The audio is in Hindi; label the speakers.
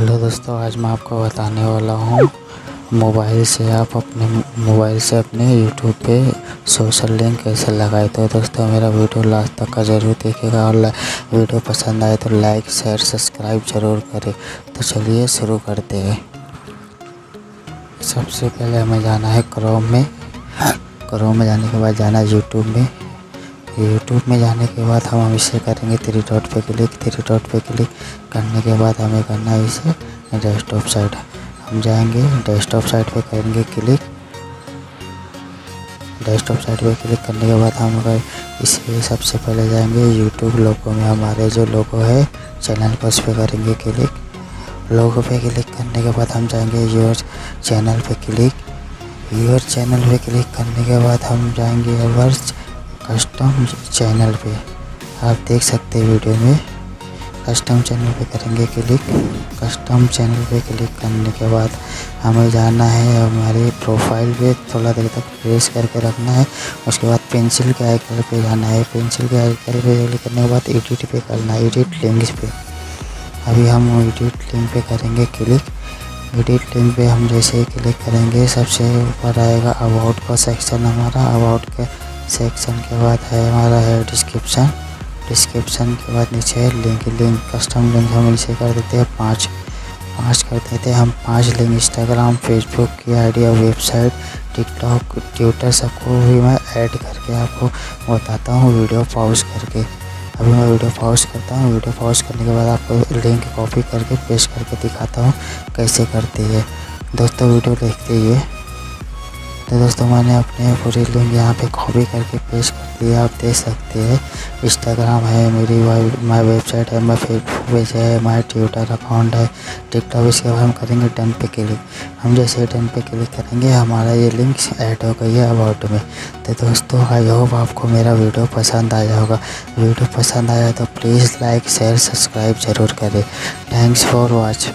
Speaker 1: हेलो दोस्तों, आज मैं आपको बताने वाला हूँ मोबाइल से आप अपने मोबाइल से अपने यूट्यूब पे सोशल लिंक कैसे लगाए। तो दोस्तों मेरा वीडियो लास्ट तक का ज़रूर देखिएगा और वीडियो पसंद आए तो लाइक शेयर सब्सक्राइब ज़रूर करें। तो चलिए शुरू करते हैं। सबसे पहले हमें जाना है क्रोम में जाने के बाद जाना है यूट्यूब में जाने के बाद हम इसे करेंगे थ्री डॉट पे क्लिक करने के बाद हमें करना है इसे डेस्कटॉप साइट। हम जाएंगे डेस्कटॉप साइट पे करेंगे क्लिक। डेस्कटॉप साइट पे क्लिक करने के बाद हम अगर इसे सबसे पहले जाएंगे यूट्यूब लोगो में, हमारे जो लोगो है चैनल पर उस पर करेंगे क्लिक। लोगो पे क्लिक करने के बाद हम जाएंगे योर चैनल पे क्लिक करने के बाद हम जाएंगे कस्टम चैनल पे। आप देख सकते हैं वीडियो में कस्टम चैनल पे करेंगे क्लिक। कस्टम चैनल पे क्लिक करने के बाद हमें जाना है हमारे प्रोफाइल पे, थोड़ा देर तक प्रेस करके रखना है। उसके बाद पेंसिल के आइकन पे जाना है। पेंसिल के आइकन पे क्लिक करने के बाद एडिट पे करना है, एडिट लिंक पे। अभी हम एडिट लिंक पे करेंगे क्लिक। एडिट लिंक पे हम जैसे ही क्लिक करेंगे सबसे ऊपर आएगा अबाउट का सेक्शन। हमारा अबाउट के सेक्शन के बाद है हमारा है डिस्क्रिप्शन के बाद नीचे है लिंक कस्टम लिंक हम इसे कर देते हैं 5 कर देते हैं हम 5 लिंक। इंस्टाग्राम, फेसबुक की आईडी और वेबसाइट, टिकटॉक, ट्विटर सबको भी मैं ऐड करके आपको बताता हूँ वीडियो पॉज करके। अभी मैं वीडियो पॉज करता हूँ। वीडियो पॉज करने के बाद आपको लिंक कॉपी करके पेस्ट करके दिखाता हूँ कैसे करते हैं। दोस्तों वीडियो देखते ही है। तो दोस्तों मैंने अपने पूरी लिंक यहाँ पे कॉपी करके पेस्ट कर दिया। आप देख सकते हैं इंस्टाग्राम है मेरी, माई वेबसाइट है, माई फेसबुक पेज है, माई ट्विटर अकाउंट है, टिकटॉक। इसके बाद हम करेंगे डन पे क्लिक। हम जैसे डन पे क्लिक करेंगे हमारा ये लिंक ऐड हो गई है अबाउट में। तो दोस्तों आई होप आपको मेरा वीडियो पसंद आया होगा। वीडियो पसंद आया तो प्लीज़ लाइक शेयर सब्सक्राइब ज़रूर करें। Thanks for watch.